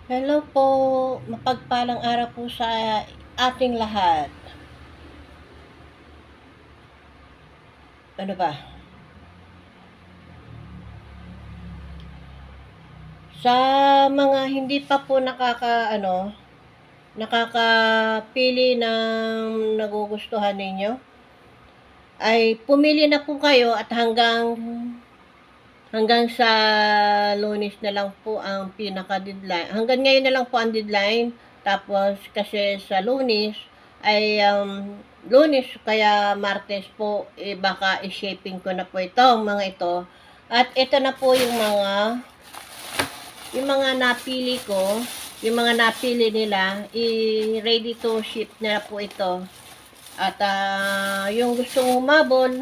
Hello po, mapagpalang araw po sa ating lahat. Ano ba? Sa mga hindi pa po nakakapili ng nagugustuhan ninyo, ay pumili na po kayo at hanggang sa Lunes na lang po ang pinaka-deadline. Hanggang ngayon na lang po ang deadline. Tapos kasi sa Lunes ay Lunes kaya Martes po baka i-shaping ko na po ito, mga ito. At ito na po yung mga napili ko, yung mga napili nila, i-ready to ship na po ito. At yung gustong humabol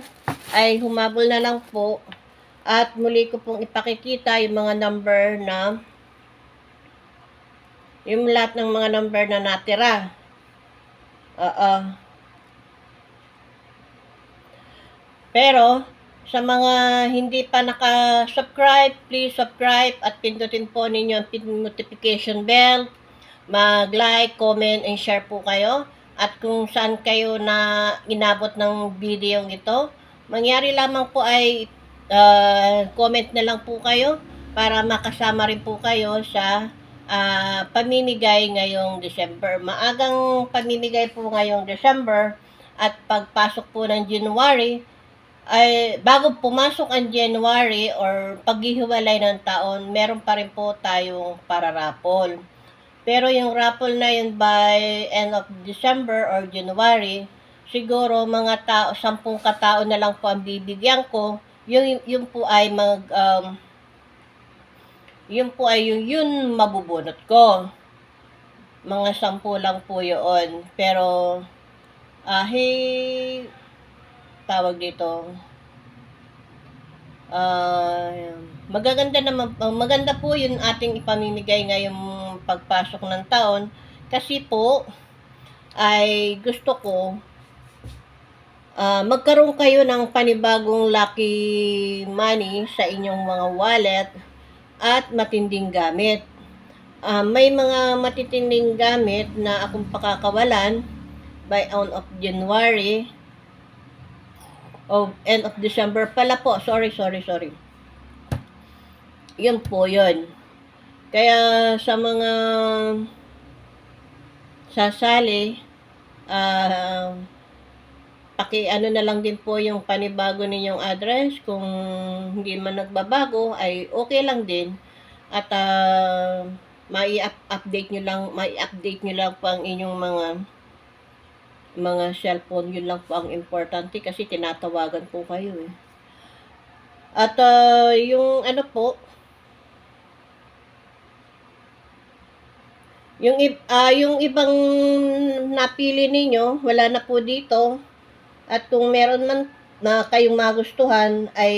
ay humabol na lang po. At muli ko pong ipakikita yung mga number na yung lahat ng mga number na natira. Pero sa mga hindi pa naka-subscribe, please subscribe at pindutin po ninyo ang notification bell. Mag-like, comment, and share po kayo. At kung saan kayo na inabot ng video ito, mangyari lamang po ay comment na lang po kayo para makasama rin po kayo sa pamimigay ngayong December. Maagang pamimigay po ngayong December at pagpasok po ng January, ay bago pumasok ang January or paghihiwalay ng taon, meron pa rin po tayong pararapol. Pero yung raffle na yun by end of December or January, siguro mga 10 katao na lang po ang bibigyan ko. Yung po ay yun mabubunot ko. Mga 10 lang po yun. Pero tawag dito, maganda po yun ating ipamimigay ngayong pagpasok ng taon, kasi po ay gusto ko magkaroon kayo ng panibagong lucky money sa inyong mga wallet at matinding gamit. May mga matitinding gamit na akong pakakawalan by end of January, end of December pala po. Sorry. Yun po yun. Kaya sa mga sasali, paki-ano na lang din po yung panibago ninyong address. Kung hindi man nagbabago, ay okay lang din. At mai-update nyo lang po ang inyong mga cellphone. Yun lang po ang importante kasi tinatawagan po kayo eh. At yung ano po, yung ibang napili ninyo, wala na po dito. At kung meron man na kayong magustuhan, ay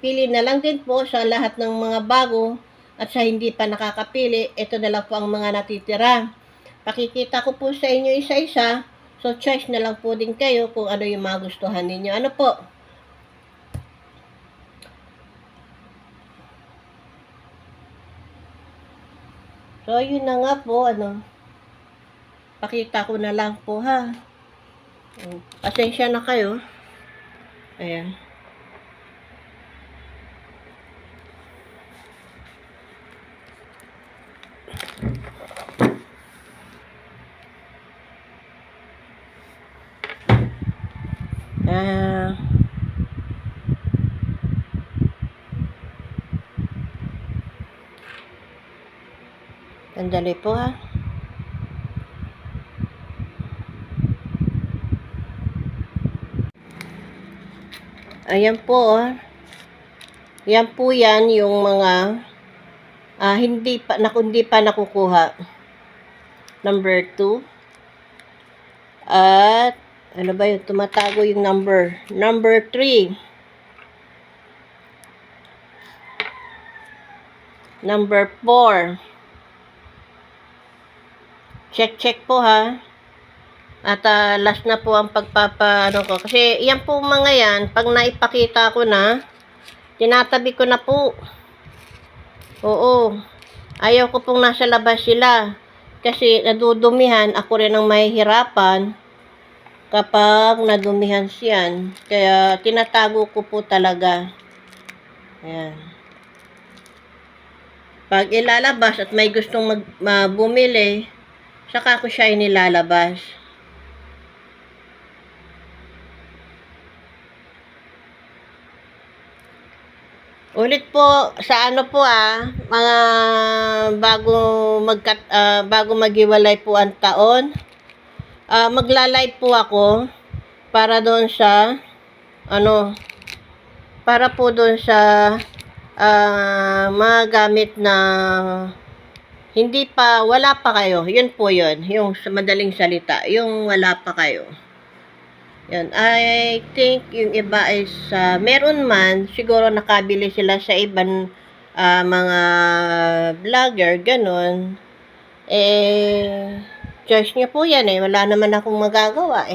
pili na lang din po sa lahat ng mga bago. At sa hindi pa nakakapili, ito na lang po ang mga natitira. Pakikita ko po sa inyo isa-isa. So, choice na lang po din kayo kung ano yung magustuhan ninyo. Ano po? So, yun na nga po, pakita ko na lang po ha. Pasensya na kayo. Ayan. Sandali po ha. Ayan po Yan po yan yung mga hindi pa nakukuha. Number 2. At ano ba yun? Tumatago yung number. Number 3. Number 4. Check po ha. At last na po ang pagpapaano ko. Kasi yan po mga yan, pag naipakita ko na, tinatabi ko na po. Oo. Ayaw ko pong nasa labas sila. Kasi nadudumihan, ako rin ang mahihirapan kapag nadumihan siyan. Kaya tinatago ko po talaga. Ayan. Pag ilalabas at may gustong bumili, saka ko siya inilalabas. Ulit po sa ano po mga bago maghiwalay po ang taon. Magla-live po ako para doon sa para po doon sa mga gamit na wala pa kayo. Yun po yun. Yung sa madaling salita, yung wala pa kayo. Yan. I think yung iba is meron man, siguro nakabili sila sa ibang mga vlogger, ganun. Choice niya po yan wala naman akong magagawa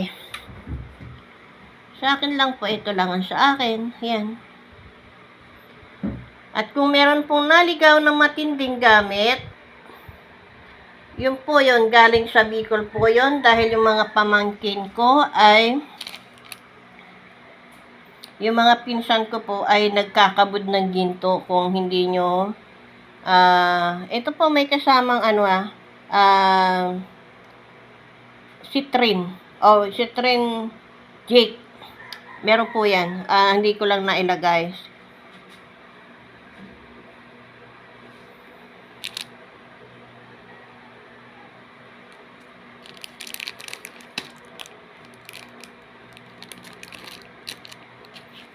Sa akin lang po, ito lang ang sa akin. Yan. At kung meron pong naligaw ng matinding gamit, yun po yun, galing sa Bicol po yun, dahil yung mga pamangkin ko yung mga pinsan ko po ay nagkakabud ng ginto kung hindi nyo, ito po may kasamang Citrin. Citrin Jake. Meron po yan. Hindi ko lang nailagay.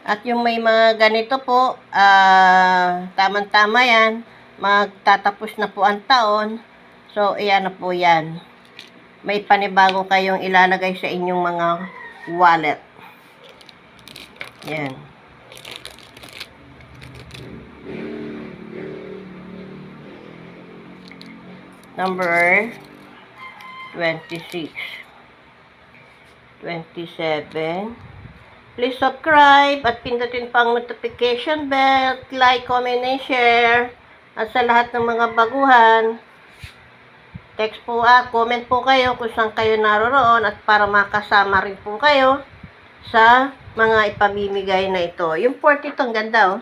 At yung may mga ganito po, tamang-tama yan. Magtatapos na po ang taon. So, iyan na po yan. May panibago kayong ilalagay sa inyong mga wallet. Yan. Number 26. 27. Please subscribe at pindutin pang notification bell, like, comment, and share. At sa lahat ng mga baguhan, text po comment po kayo kung saan kayo naroroon at para makasama rin po kayo sa mga ipamimigay na ito. Yung 42, ang ganda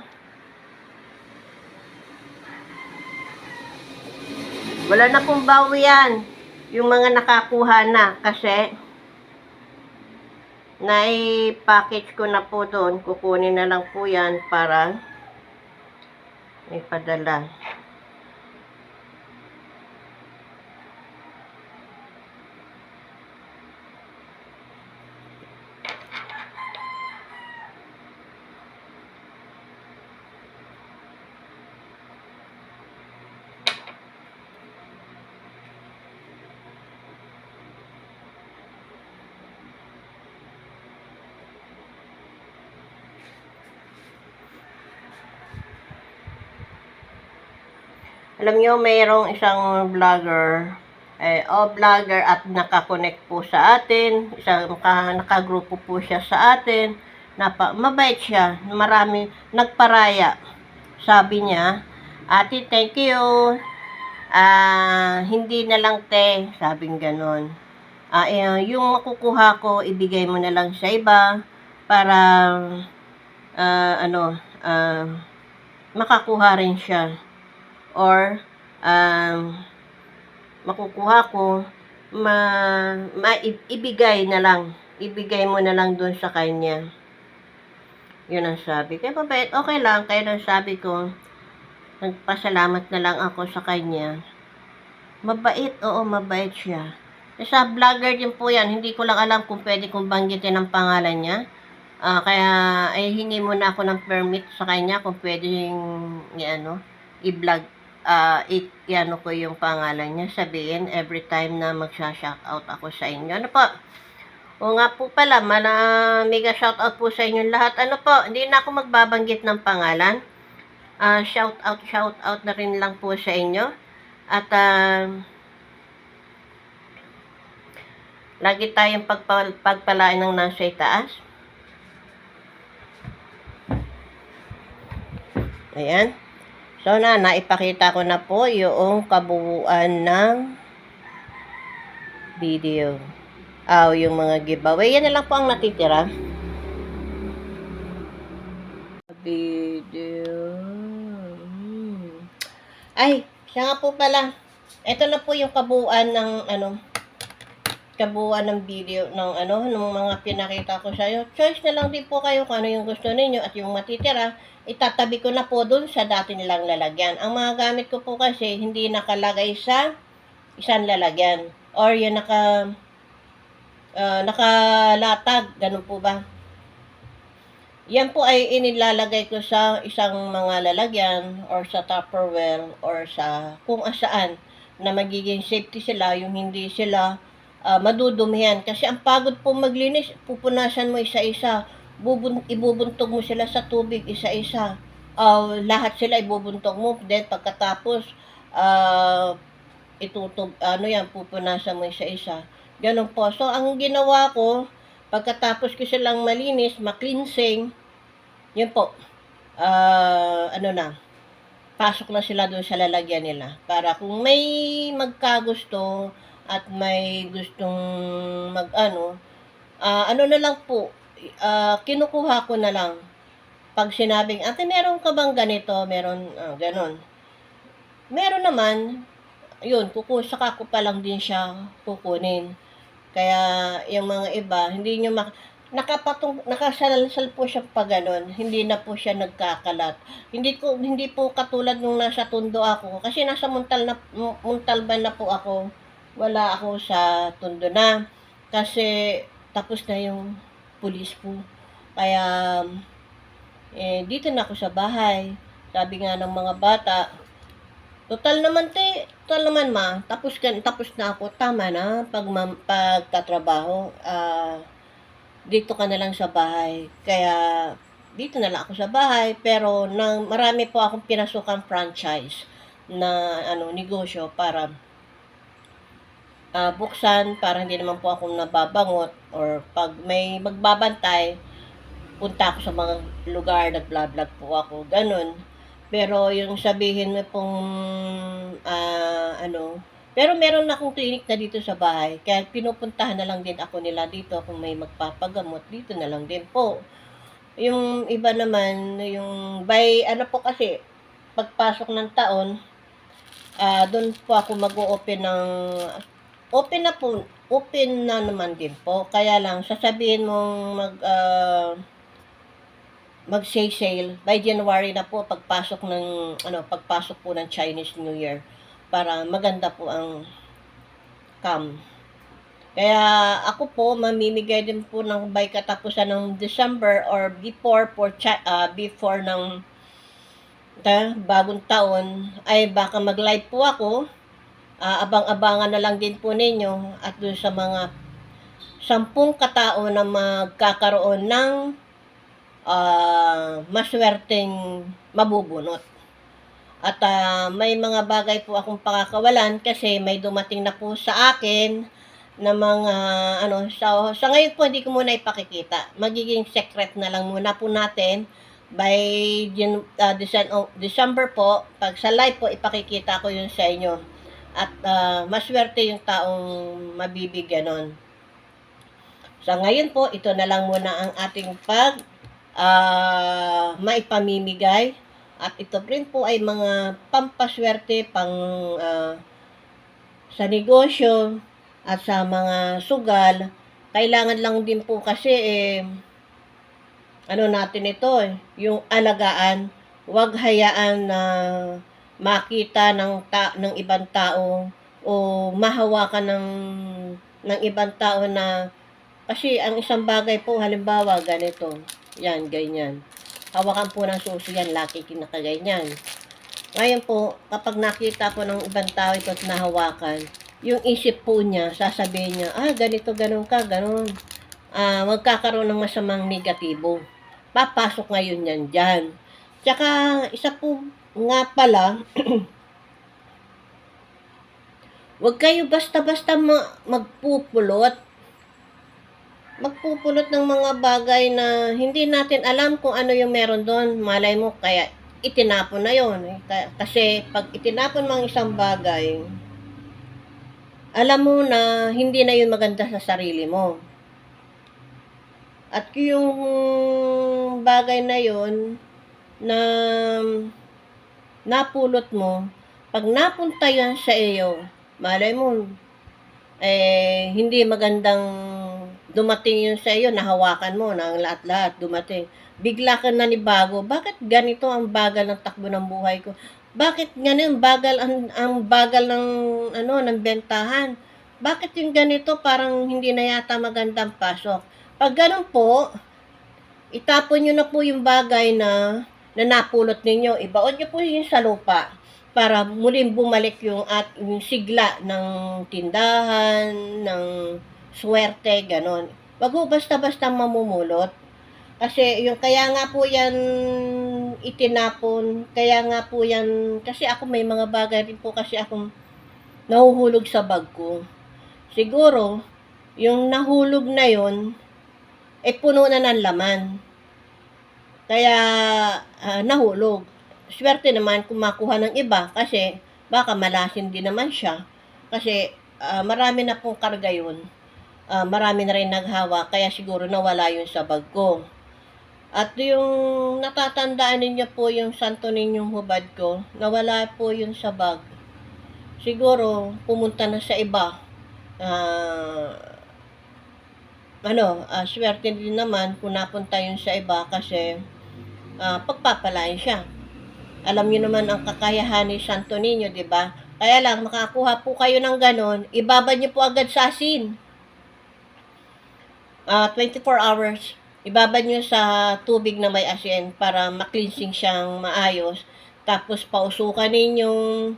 Wala na pong bawi yan. Yung mga nakakuha na kasi nai-package ko na po doon. Kukunin na lang po yan para ipadala. Alam nyo, mayroong isang vlogger, vlogger at nakakonect po sa atin, nakagrupo po siya sa atin, mabait siya, marami, nagparaya. Sabi niya, ate, thank you, hindi na lang te, sabing ganon. Yung makukuha ko, ibigay mo na lang sa iba, para, makakuha rin siya. Or makukuha ko, ibigay na lang. Ibigay mo na lang dun sa kanya. Yun ang sabi. Kaya mabait, okay lang. Kaya nang sabi ko, nagpasalamat na lang ako sa kanya. Mabait, oo, mabait siya. Sa vlogger din po yan. Hindi ko lang alam kung pwede kong banggitin ang pangalan niya. Kaya hingi muna ako ng permit sa kanya kung pwede i-vlog. Iano ko yung pangalan niya, sabihin every time na magsha-shoutout ako sa inyo. Ano po? O nga po pala, mega shoutout po sa inyo lahat. Ano po, hindi na ako magbabanggit ng pangalan. Shoutout na rin lang po sa inyo. At lagi tayong pagpalain ng nasa itaas. Ayan. So, naipakita ko na po yung kabuuan ng video. Yung mga giveaway. Yan na lang po ang natitira. Video. Ay, siya nga po pala. Ito na po yung kabuuan ng kabuuan ng video ng mga pinakita ko sa iyo. Choice na lang din po kayo kung ano yung gusto ninyo at yung matitira, itatabi ko na po dun sa dati nilang lalagyan. Ang mga gamit ko po kasi hindi nakalagay sa isang lalagyan or yung nakalatag, ganun po ba? Yan po ay inilalagay ko sa isang mga lalagyan or sa Tupperware or sa kung saan na magiging safety sila, yung hindi sila madudumihan. Kasi ang pagod po maglinis, pupunasan mo isa-isa, ibubuntog mo sila sa tubig isa-isa. Lahat sila ibubuntog mo, then pagkatapos pupunasan mo isa-isa. Ganun po. So, ang ginawa ko, pagkatapos ko silang malinis, ma-cleansing, yun po, pasok na sila doon sa lalagyan nila. Para kung may magkagusto at may gustong na lang po, kinukuha ko na lang. Pag sinabing, ate, meron ka bang ganito? Meron, ganon. Meron naman, yun, saka ko pa lang din siya kukunin. Kaya, yung mga iba, hindi nyo nakasalalsal po siya pa ganon. Hindi na po siya nagkakalat. Hindi po katulad nung nasa Tondo ako. Kasi nasa Montalban na po ako. Wala ako sa Tondo na. Kasi, tapos na yung pulis ko. Kaya, dito na ako sa bahay. Sabi nga ng mga bata, total naman ma, tapos na ako, tama na, pagtatrabaho, dito ka na lang sa bahay. Kaya, dito na lang ako sa bahay, pero marami po akong pinasukang franchise na negosyo para buksan, para hindi naman po ako nababangot, or pag may magbabantay, punta ako sa mga lugar, nag-vlog po ako, ganun. Pero yung sabihin mo pong pero meron akong clinic na dito sa bahay, kaya pinupuntahan na lang din ako nila dito kung may magpapagamot, dito na lang din po. Yung iba naman, yung po kasi, pagpasok ng taon, doon po ako mag-o-open open na naman din po. Kaya lang, sasabihin mong mag-sale by January na po pagpasok po ng Chinese New Year para maganda po ang kaya ako po mamimigay din po ng by katapusan ng December or before ng bagong taon ay baka mag-live po ako. Abang-abangan na lang din po ninyo at doon sa mga 10 katao na magkakaroon ng maswerteng mabubunot. At may mga bagay po akong pakakawalan kasi may dumating na po sa akin na mga sa ngayon po hindi ko muna ipakikita. Magiging secret na lang muna po natin by December po. Pag sa live po ipakikita ko yun sa inyo. At maswerte yung taong mabibigyan nun. Sa ngayon po, ito na lang muna ang ating maipamimigay. At ito rin po ay mga pampaswerte sa negosyo at sa mga sugal. Kailangan lang din po kasi natin ito yung alagaan. Huwag hayaan na makita ng ibang tao o mahawakan ng ibang tao na kasi ang isang bagay po, halimbawa, ganito. Yan, ganyan. Hawakan po ng suso yan, laki kinakaganyan. Ngayon po, kapag nakita po ng ibang tao ito at nahawakan, yung isip po niya, sasabihin niya, ganito, ganun ka, ganun. Magkakaroon ng masamang negatibo. Papasok ngayon yan dyan. Tsaka, isa po nga pala, huwag kayo basta-basta magpupulot ng mga bagay na hindi natin alam kung ano yung meron doon. Malay mo, kaya itinapon na yon. Kasi pag itinapon mo ang isang bagay, alam mo na hindi na yun maganda sa sarili mo. At yung bagay na yon na napulot mo, pag napunta yan sa iyo, malay mo, hindi magandang dumating yun sa iyo, nahawakan mo na ang lahat-lahat dumating. Bigla ka nanibago, bakit ganito ang bagal ng takbo ng buhay ko? Bakit ganun bagal ang bagal ng ng bentahan? Bakit yung ganito parang hindi na yata magandang pasok? Pag ganun po, itapon nyo na po yung bagay na napulot ninyo. Ibaon nyo po yun sa lupa para muling bumalik yung sigla ng tindahan, ng swerte, ganon. Wag ho basta-basta mamumulot. Kasi yung kaya nga po yan itinapon, kaya nga po yan, kasi ako may mga bagay rin po kasi akong nahuhulog sa bag ko. Siguro, yung nahulog na yon puno na ng laman. Kaya nahulog. Swerte naman kung makuha ng iba kasi baka malasin din naman siya. Kasi marami na pong karga yun. Marami na rin naghawa kaya siguro nawala yun sa bag ko. At yung natatandaan ninyo po yung santo ninyong hubad ko, nawala po yun sa bag. Siguro pumunta na sa iba. Swerte din naman kung napunta yun sa iba kasi pagpapalain siya. Alam niyo naman ang kakayahan ni Santo Niño, di ba? Kaya lang, makakuha po kayo ng ganon, ibabad niyo po agad sa asin. 24 hours, ibabad niyo sa tubig na may asin para maklinsing siyang maayos. Tapos pausukan ninyong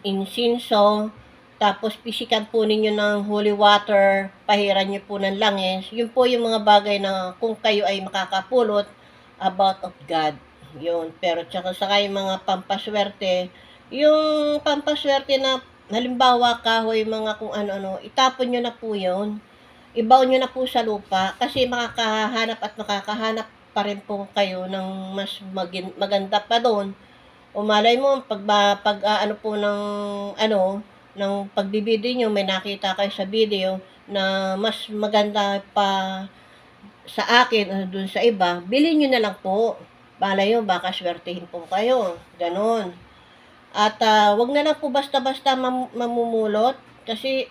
insinso, tapos pisikan po ninyo ng holy water, pahiran niyo po ng langis. Yun po yung mga bagay na kung kayo ay makakapulot about of God. Yun. Pero tsaka saka yung mga pampaswerte, yung pampaswerte na halimbawa kahoy, mga kung ano-ano, itapon nyo na po yun. Ibaon nyo na po sa lupa kasi makakahanap pa rin po kayo ng mas maganda pa doon. O malay mo, pag ano po ng pagbibideo nyo, may nakita kayo sa video na mas maganda pa sa akin o dun sa iba, bilhin nyo na lang po. Malay nyo, baka swertihin po kayo. Ganon. At wag na lang po basta-basta mamumulot kasi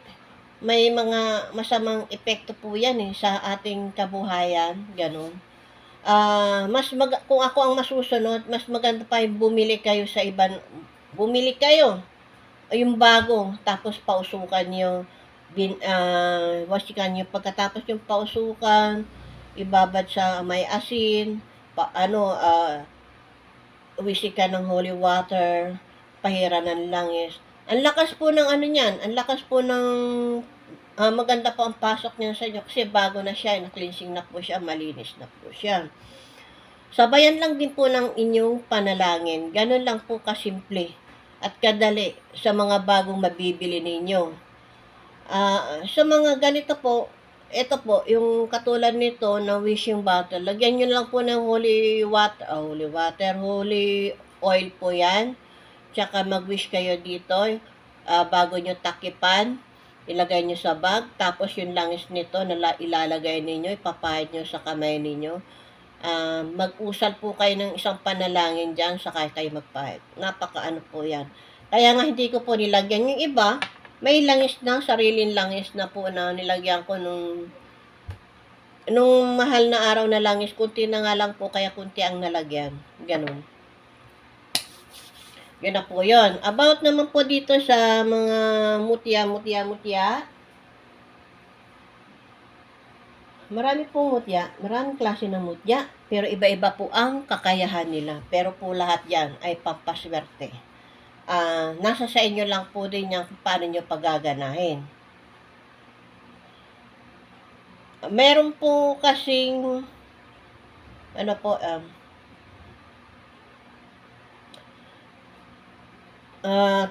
may mga masamang epekto po yan sa ating kabuhayan, ganun. Kung ako ang masusunod, mas maganda pa yung bumili kayo sa ibang, bumili kayo, yung bago, tapos pausukan nyo, wasikan nyo, pagkatapos yung pausukan, ibabad sa may asin, wisikan ng holy water, pahiran ng langis. Ang lakas po ng niyan, ang lakas po ng maganda po ang pasok niya sa inyo kasi bago na siya, na-cleansing na po siya, malinis na po siya. Sabayan lang din po ng inyong panalangin. Ganun lang po kasimple at kadali sa mga bagong mabibili ninyo. Sa mga ganito po, ito po, yung katulad nito na wishing bottle, lagyan nyo lang po ng holy oil po yan. Tsaka mag-wish kayo dito, bago nyo takipan, ilagay nyo sa bag, tapos yung langis nito na ilalagay ninyo, ipapahid nyo sa kamay ninyo. Mag-usal po kayo ng isang panalangin dyan, saka kayo magpahid. Napakaano po yan. Kaya nga hindi ko po nilagyan yung iba, may langis na, sariling langis na po na nilagyan ko nung mahal na araw na langis, kunti na nga lang po, kaya kunti ang nalagyan. Ganun. Yun na po yun. About naman po dito sa mga mutya. Marami pong mutya, maraming klase ng mutya, pero iba-iba po ang kakayahan nila. Pero po lahat yan ay pampaswerte. Nasa sa inyo lang po din yan kung paano nyo pagaganahin. Meron po kasing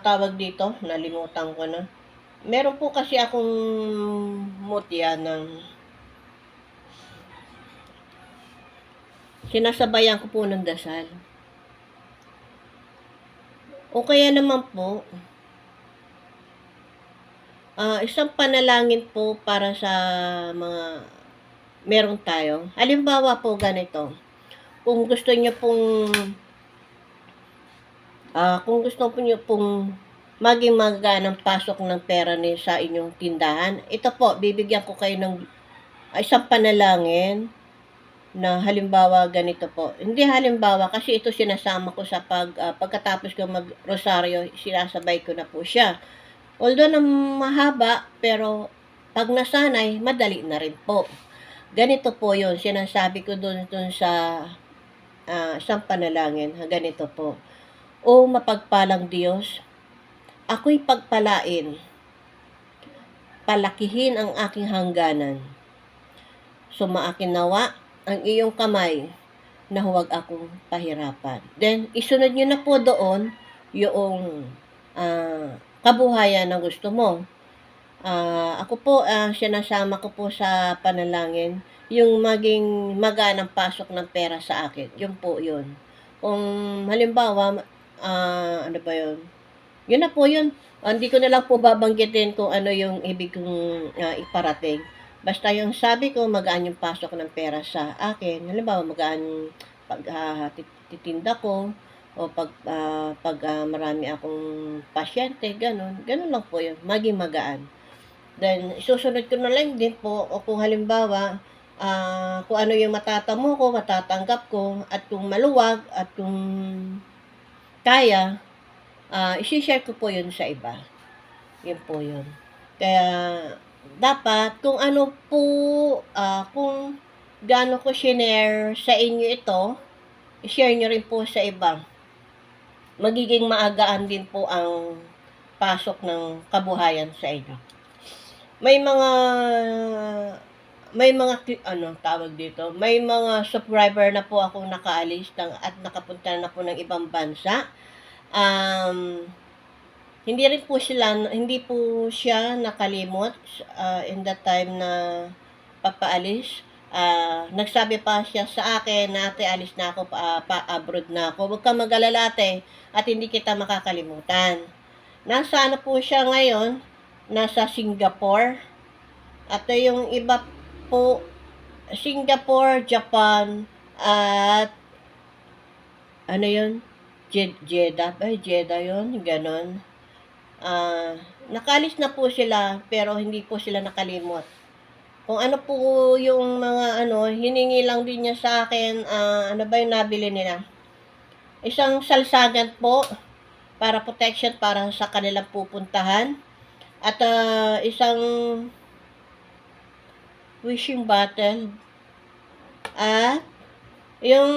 tawag dito, nalimutan ko na. Meron po kasi akong mutya ng sinasabayan ko po ng dasal. O kaya naman po, isang panalangin po para sa mga meron tayo. Halimbawa po ganito, kung gusto niyo pong, kung gusto po niyo pong maging maganang pasok ng pera ni sa inyong tindahan, ito po, bibigyan ko kayo ng isang panalangin na halimbawa ganito po. Hindi halimbawa kasi ito sinasama ko sa pagkatapos ko mag-rosaryo, sinasabay ko na po siya. Although na mahaba, pero 'pag nasanay, madali na rin po. Ganito po 'yun, sinasabi ko dun sa, isang panalangin, ganito po. "O mapagpalang Diyos, ako'y pagpalain, palakihin ang aking hangganan. Sumaakin nawa ang iyong kamay na huwag akong pahirapan." Then isunod niyo na po doon yung, kabuhayan na gusto mo. Ako po, sinasama ko po sa panalangin yung maging maganang pasok ng pera sa akin, yun po yun. Kung halimbawa, ano ba yun? Yun na po yun. Hindi ko na lang po babanggitin kung ano yung ibig kong iparating. Basta yung sabi ko, magaan yung pasok ng pera sa akin. Halimbawa, magaan yung titinda ko o pag marami akong pasyente, ganun. Ganun lang po yun, maging magaan. Then, isusunod ko na lang din po o kung halimbawa, kung ano yung matatamo ko, matatanggap ko, at kung maluwag, at kung kaya, isi-share ko po yun sa iba. Yun po yun. Kaya, dapat, kung ano po, kung gaano ko shinare sa inyo ito, i-share nyo rin po sa iba. Magiging maagaan din po ang pasok ng kabuhayan sa inyo. May mga ano tawag dito, may mga subscriber na po akong nakaalis at nakapunta na po ng ibang bansa. Hindi po siya nakalimot in that time na papaalis. Nagsabi pa siya sa akin na, "Ate, alis na ako, pa-abroad na ako. Huwag kang mag-alala, ate, at hindi kita makakalimutan." Nasa ano po siya ngayon? Nasa Singapore. At yung iba po, Singapore, Japan, at ano yun? Jeddah yun, ganon. Nakalis na po sila, pero hindi po sila nakalimot. Kung ano po yung mga hiningi lang din niya sa akin, ano ba yung nabili nila? Isang salsagan po, para protection para sa kanilang pupuntahan. At isang wishing bottle. At yung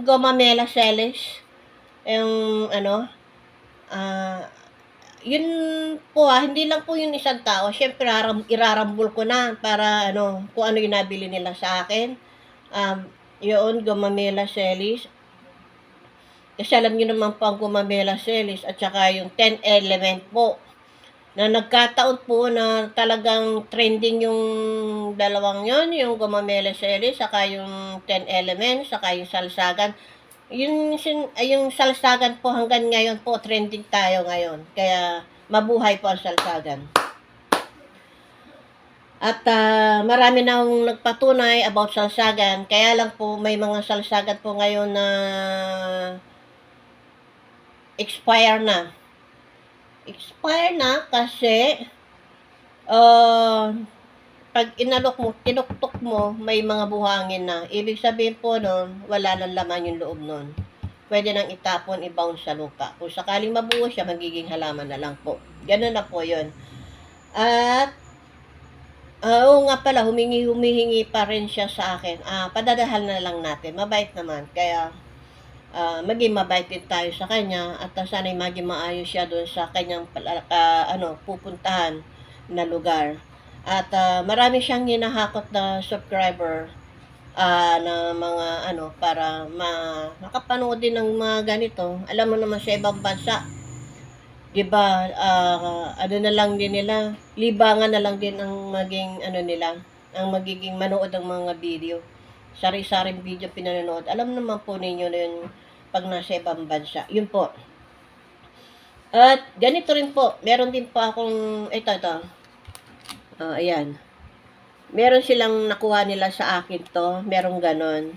gomamela seles. Yung yun po hindi lang po yung isang tao. Siyempre, irarambol ko na para kung ano yung nabili nila sa akin. Yun, gomamela seles. Kasi alam niyo naman po ang gomamela seles at saka yung 10 element po. Na nagkataon po na talagang trending yung dalawang yon, yung gomamela seles, saka yung 10 elements, saka yung salsagan. Yung salsagan po hanggang ngayon po, trending tayo ngayon. Kaya mabuhay po ang salsagan. At marami na akong nagpatunay about salsagan. Kaya lang po may mga salsagan po ngayon na expire na. Expire na kasi pag tinuktok mo, may mga buhangin na. Ibig sabihin po nun, wala nang laman yung loob nun. Pwede nang itapon, i-bounce sa lupa. Kung sakaling mabuo siya, magiging halaman na lang po. Ganun na po yun. At, oo nga pala, humihingi pa rin siya sa akin. Padadahal na lang natin. Mabait naman. Kaya, maging mabait din tayo sa kanya at sana'y maging maayos siya doon sa kanyang pupuntahan na lugar. At marami siyang hinahakot na subscriber na mga para makapanood din ng mga ganito. Alam mo naman sa ibang bansa, 'di ba? Na lang din nila, libangan na lang din ang maging nila, ang magiging manood ng mga video. Sari-saring video pinanonood. Alam naman po ninyo na yun pag nasa ibang bansa. Yun po. At ganito rin po, meron din po akong, ito. Ayan. Meron silang nakuha nila sa akin to. Merong ganon.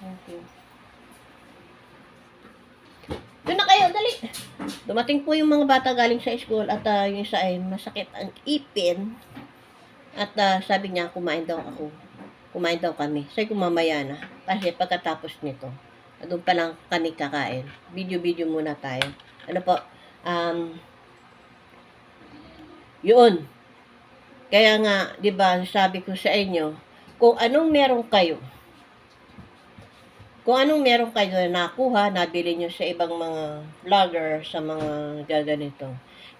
Okay. Doon na kayo, dali. Dumating po yung mga bata galing sa school at yung isa ay masakit ang ipin. At sabi niya, kumain daw ako. Kumain daw kami. Sabi ko, mamaya na. Kasi pagkatapos nito, doon pa lang kami kakain. Video muna tayo. Ano po, yun. Kaya nga, di ba, sabi ko sa inyo, kung anong meron kayo na nakuha, nabili nyo sa ibang mga vlogger, sa mga gaganito,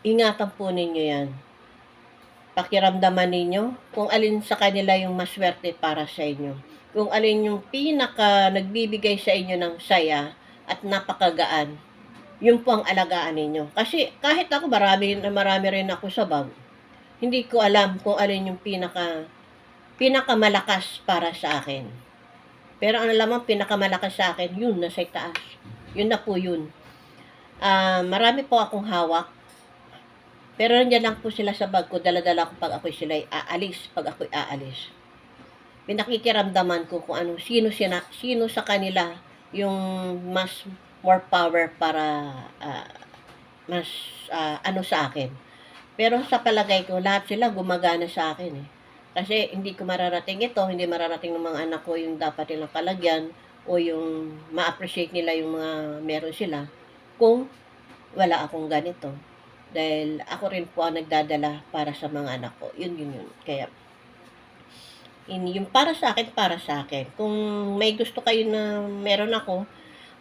ingatan po ninyo yan. Pakiramdaman ninyo kung alin sa kanila yung maswerte para sa inyo. Kung alin yung pinaka nagbibigay sa inyo ng saya at napakagaan, yun po ang alagaan ninyo. Kasi kahit ako marami rin ako sa bag, hindi ko alam kung alin yung pinakamalakas para sa akin. Pero ang alam pinakamalakas sa akin, yun, nasa itaas. Yun na po yun. Marami po akong hawak. Pero nandiyan lang po sila sa bag ko. Dala-dala ko pag ako'y sila'y aalis. Pag ako'y aalis. Pinakikiramdaman ko kung ano, sino sa kanila yung mas more power para mas ano sa akin. Pero sa palagay ko, lahat sila gumagana sa akin eh. Kasi hindi ko mararating ito, hindi mararating ng mga anak ko yung dapat nilang kalagyan o yung ma-appreciate nila yung mga meron sila kung wala akong ganito. Dahil ako rin po ang nagdadala para sa mga anak ko. Yun. Kaya, yung para sa akin. Kung may gusto kayo na meron ako,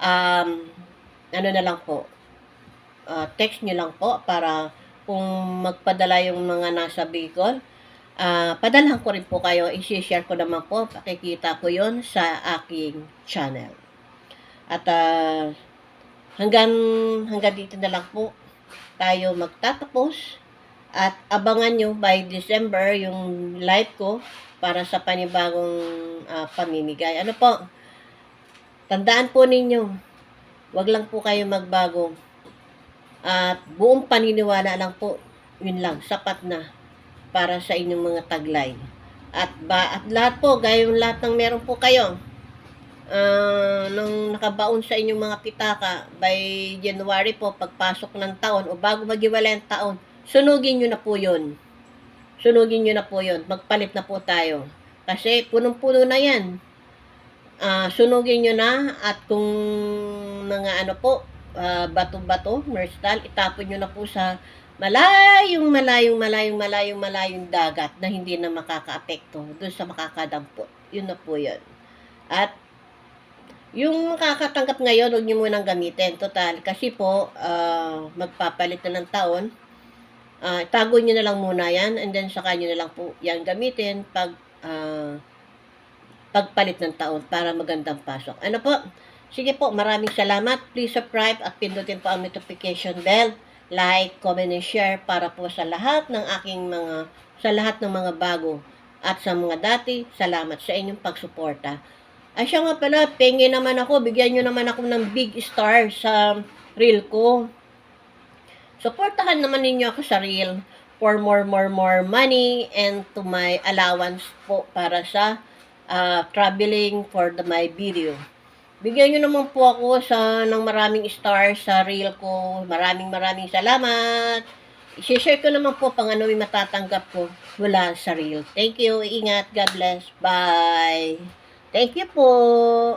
ano na lang po, text nyo lang po para kung magpadala yung mga nasa Bicol, padalhan ko rin po kayo, i-share ko naman po, pakikita ko yon sa aking channel. At hanggang dito na lang po tayo magtatapos at abangan nyo by December yung live ko para sa panibagong pamimigay. Ano po, tandaan po ninyo, wag lang po kayo magbago at buong paniniwala lang po, yun lang, sapat na para sa inyong mga taglay. At lahat po, gayong lahat ng meron po kayo, nung nakabaon sa inyong mga pitaka by January po, pagpasok ng taon o bago maghiwalay ang taon, sunugin nyo na po yun. Magpalit na po tayo. Kasi punong-puno na yan. Sunugin nyo na at kung mga ano po, bato-bato, merstal, itapon nyo na po sa malayong dagat na hindi na makakaapekto doon sa makakadampot. Yun na po yun. At yung makakatanggap ngayon, huwag nyo munang gamitin. Total, kasi po, magpapalit na ng taon. Tago nyo na lang muna yan and then saka nyo na lang po yan gamitin pagpalit ng taon para magandang pasok. Ano po? Sige po, maraming salamat. Please subscribe at pindutin po ang notification bell. Like, comment, and share para po sa lahat ng mga bago at sa mga dati, salamat sa inyong pagsuporta. Ay siya nga pala, pengi naman ako, bigyan nyo naman ako ng big star sa reel ko. Suportahan naman ninyo ako sa reel for more money and to my allowance po para sa traveling for my video. Bigyan nyo naman po ako ng maraming stars sa reel ko. Maraming salamat. I-share ko naman po pang ano yung matatanggap ko mula sa reel. Thank you. Ingat. God bless. Bye. Thank you po.